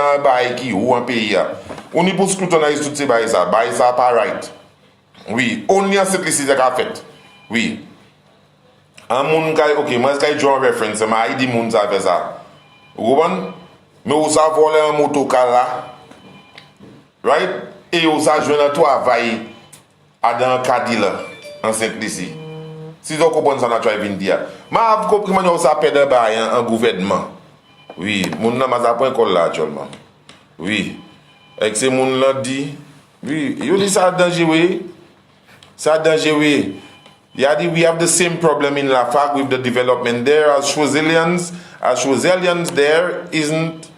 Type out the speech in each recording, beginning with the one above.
bail qui ou un pays. On y pour scrutiniser tout ces bail ça pas right. Oui, only à cette liste qu'a fait. Oui. Un monde OK, moi je draw reference, mais il dit monde ça fait ça. Vous comprenez? Mais vous savez voler un motocar là. Right? Et vous savez jouer un travail à dans Cadi là en Saint-Lucie. Si vous comprenez ça, je vais dire. Mais vous comprenez comment ça peut de bail un gouvernement. Oui, mon n'a pas point là actuellement. Oui. Et ces monde là dit oui, il dit ça dangereux. Ça dangereux. Yeah, we have the same problem in Lafac with the development there as Shozelians. There isn't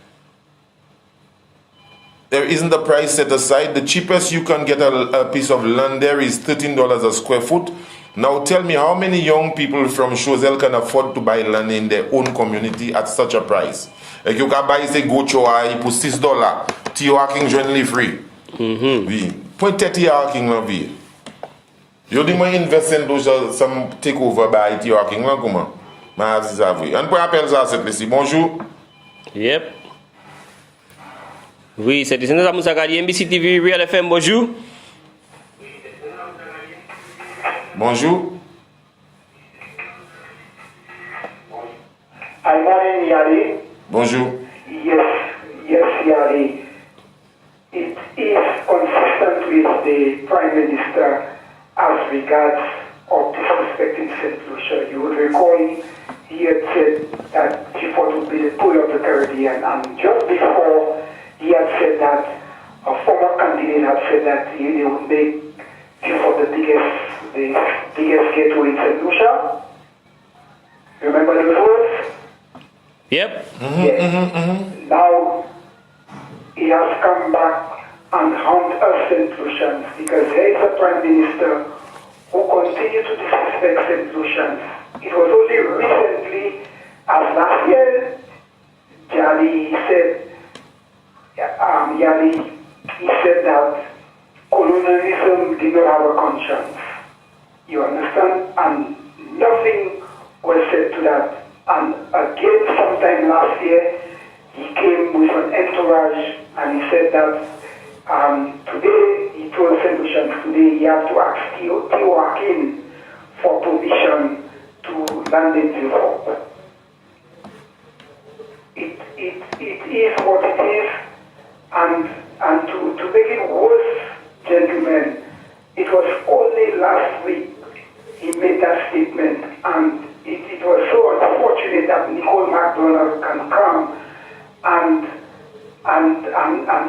the price set aside. The cheapest you can get a piece of land there is $13 a square foot. Now tell me how many young people from Chozel can afford to buy land in their own community at such a price? Like you can buy say Gochoa pour $6. Tio Hacking jointly free. Oui. Point 30 Hacking la vie. Yo dis moi investir dans some takeover by Tio Hacking là comment? Mais c'est ça oui. On peut appeler ça cette ici. Bonjour. Yep. Oui, c'est Dessina Moussakadi, MBC TV, Real FM, bonjour. Bonjour. I'm Yari. Bonjour. Yes, Yari. It is consistent with the Prime Minister as regards of disrespecting St. Lucia. You would recall he had said that G4 would be the pool of the Caribbean, and just before he had said that a former candidate had said that they would make G4 the biggest gateway in St. Lucia. Remember those words? Yep. Now he has come back and harmed us St. Lucians because there is a Prime Minister who continues to disrespect St. Lucians. It was only recently, as last year, Yali said that colonialism did not have a conscience. You understand? And nothing was said to that. And again, sometime last year, he came with an entourage and he said that today, he told St. Lucians, today you have to ask Tio Hacking for permission to land in Europe. It is what it is, and to make it worse, gentlemen, it was only last week he made that statement, and it was so unfortunate that Nicole MacDonald can come and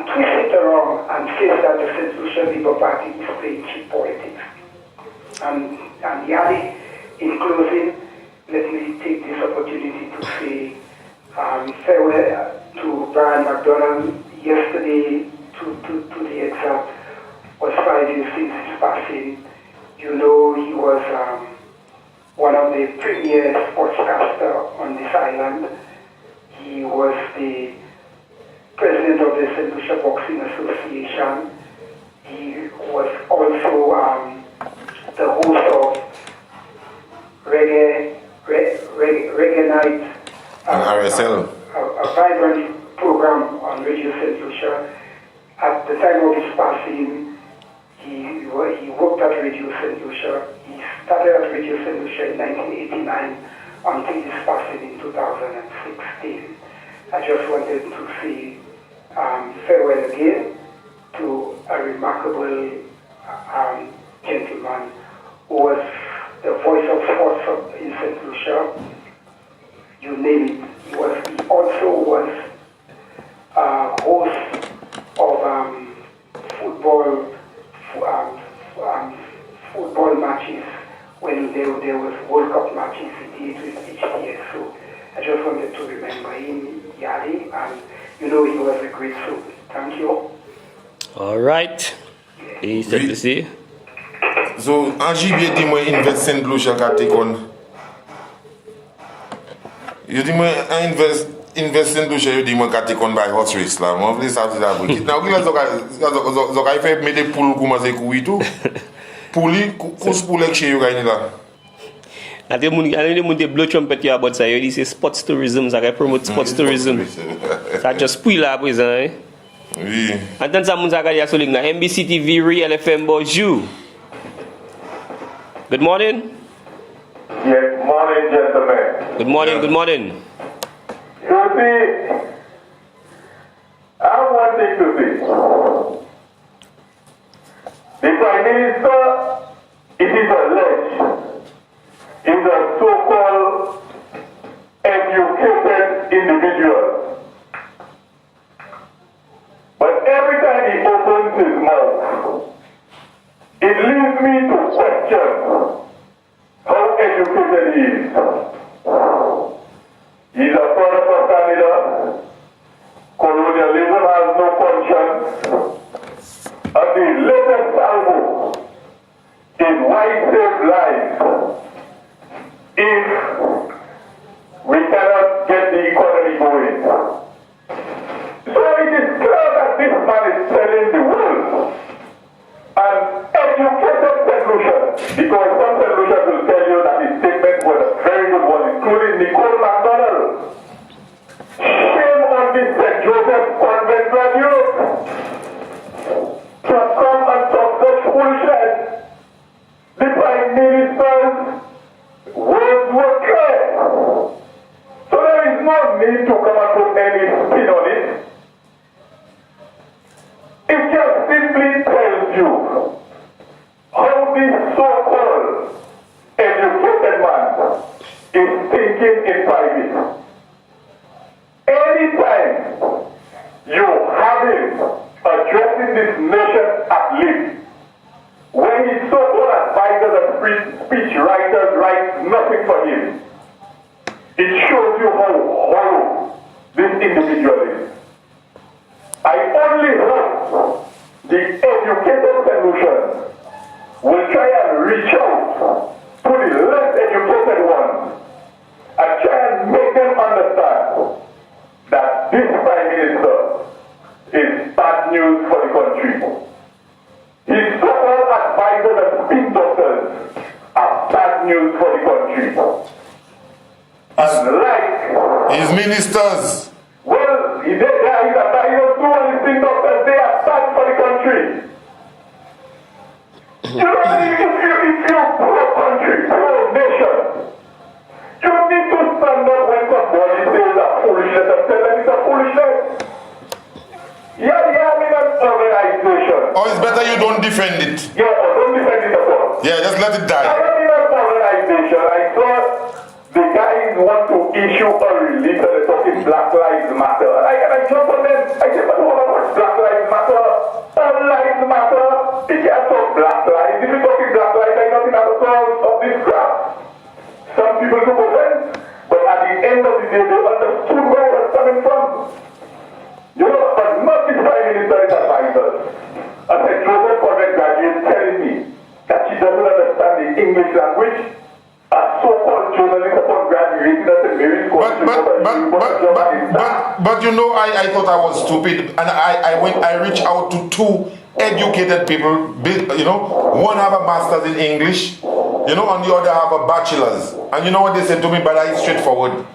twist it around and say that the St. Lucia Labour Party is playing cheap politics. And Yali, in closing, let me take this opportunity to say farewell to Brian MacDonald. Yesterday, to the exact, was 5 years since his passing. You know, he was one of the premier sportscaster on this island. He was the president of the St. Lucia Boxing Association. He was also the host of Reggae Night, RSL. a vibrant program on Radio St. Lucia. At the time of his passing, he worked at Radio St. Lucia. He started at Radio St. Lucia in 1989 until his passing in 2016. I just wanted to say farewell again to a remarkable gentleman who was the voice of sports in St. Lucia. You name it. He also was host of football matches when there was World Cup matches he did with HTS. So I just wanted to remember him, Yali, and you know he was a great soul. Thank you. All right. He's set to see. So, Angie dit moi invest St. Lucia katekon. You dit moi invest St. Lucia you dit moi katekon by horse race là. Moi vle sa ça pour. Now qui là zoka fait mettre poule commencer courir tout. Pouli course poule chez you gagner là. Ate moun te blow trumpet yo about sa, yo di se sports tourism, sa ka promote sports tourism. Sa just pou la prezant, eh? Oui. Antan sa moun sa ka di asolik na MBC TV, Real FM, bonjour. Good morning. Yes, morning, gentlemen. Good morning, good morning. You see, I have one thing to say. The Prime Minister, it is alleged, is a so-called educated individual. But every time he opens his mouth, it leads me to question how educated he is. He's a product of Canada. Colonialism has no conscience. And the latest salvo is white save lives if we cannot get the economy going. So it is clear that this man is telling the world an educated solution, because some solutions will tell you that his statement was a very good one, including Nicole MacDonald. Shame on this St. Joseph Convent graduate to come and talk such foolishness. The Prime Minister's words were clear. So there is no need to come and put any spin on it. It just simply tells you how this so-called educated man is thinking in private. Anytime you have him addressing this nation at least, when his so-called advisors and speech writers write nothing for him, it shows you how hollow this individual is. I only hope the educated solution will try and reach out to the less educated ones and try and make them understand that this Prime Minister is bad news for the country. His so-called advisors and spin doctors are bad news for the country. Unlike His ministers. well, his advisors too and his spin doctors, they are bad for the country. You know, if you're pro-country, pro-nation, you need to stand up when somebody says a foolishness and tell them it's a foolishness. Yeah, I'm in an organization. Or it's better you don't defend it. Yeah, don't defend it at all. Yeah, just let it I die. am in an organization. I saw the guys want to issue a release and they're talking Black Lives Matter. And I jumped on them. I said, but hold on, what's Black Lives Matter? All lives matter. You can't talk Black Lives. If you're talking Black Lives, I'm nothing at the cause of this crap. Some people took offense, but at the end of the day, they understood where it was coming from. You know, but not this Prime Minister's advisors. A St. Joseph Convent graduate telling me that she doesn't understand the English language. A so-called journalist upon graduating at St. Mary's College. But you know, I thought I was stupid, and I reached out to two educated people. You know, one have a master's in English, you know, and the other have a bachelor's. And you know what they said to me? But it's straightforward.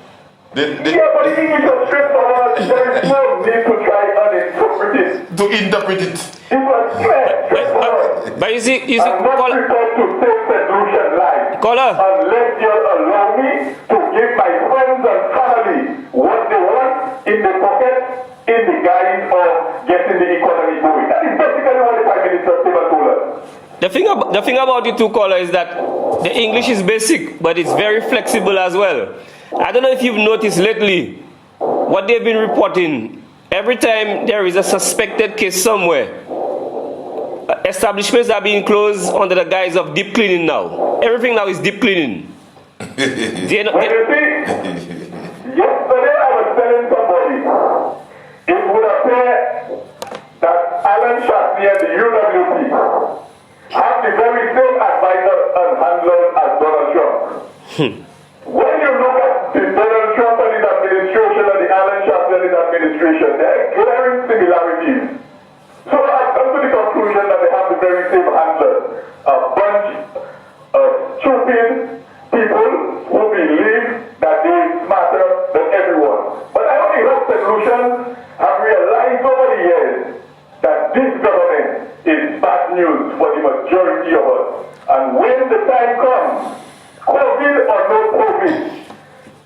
Yeah, but the English is straightforward. There is no need to try and interpret it. To interpret it. It was clear, straightforward. But you see, I'm not prepared to take solution live Caller. unless you allow me to give my friends and family what they want in the pocket in the guise of getting the economy going. That is basically what the Prime Minister told us. The thing about it too, caller, is that the English is basic, but it's very flexible as well. I don't know if you've noticed lately what they've been reporting. Every time there is a suspected case somewhere, establishments are being closed under the guise of deep cleaning now. Everything now is deep cleaning. When you see, yesterday I was telling somebody, it would appear that Alan Shafi and the UWP have the very same advisors and handlers as Donald Trump. When you look at the Donald Trump and his administration and the Alan Shafi and his administration, there are glaring similarities. So I've come to the conclusion that they have the very same handlers. A bunch of stupid people bad news for the majority of us. And when the time comes, COVID or no COVID,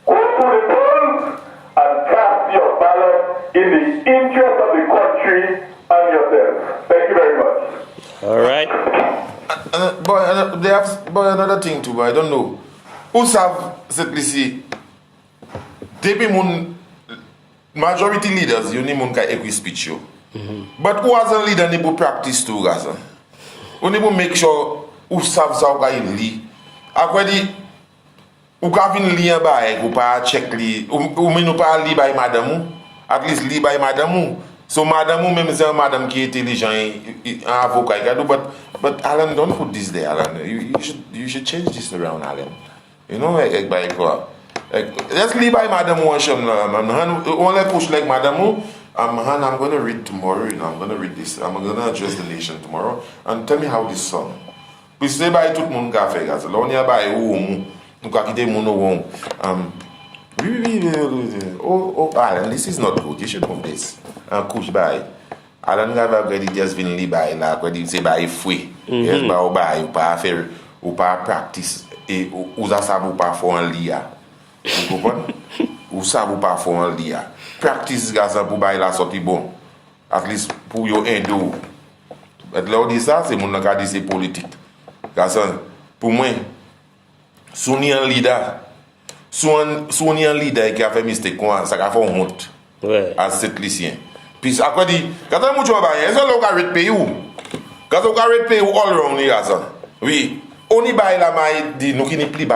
go to the polls and cast your ballot in the interest of the country and yourself. Thank you very much. All right. Boy, another thing too, but I don't know. Who have simply they be majority leaders, you need to equi speech you. But who has a leader need to practice too, guys? We need to make sure who serves how can lead. Akwedi, who can lead by, who can check lead, who may not lead by madam, at least lead by madam. So madam, même si madam qui est intelligent, avocat, but Alan, don't put this there, Alan. You should change this around, Alan. You know, let's leave by Madam Washam. Only push like Madam. I'm going to read tomorrow. I'm going to read this. I'm going to address the nation tomorrow. And tell me how this song. We say by tout mon café, guys. Lonia by whom? Mukakite mono wong. Alan, this is not good. You should know this. Kush by. Alan gava already just been li by la. When you say by free. Yes, by ou pas faire ou pas practice. Et ou ça savent ou pas faire un lia. Vous comprenez? Ou savent ou pas faire un lia. Practice gars pour bailler la sortie bon. At least pour yo endo. Mais là on dit ça c'est mon cas dit c'est politique. Gars pour moi Sony un leader. Sony un leader qui a fait mistake quoi ça a fait honte. Ouais. À cette lycéen. Puis après dit quand on mucho ba est-ce que on arrête pays ou? Quand on arrête pays all around les gars. Oui. On y baille la maille dit nous qui n'est plus bas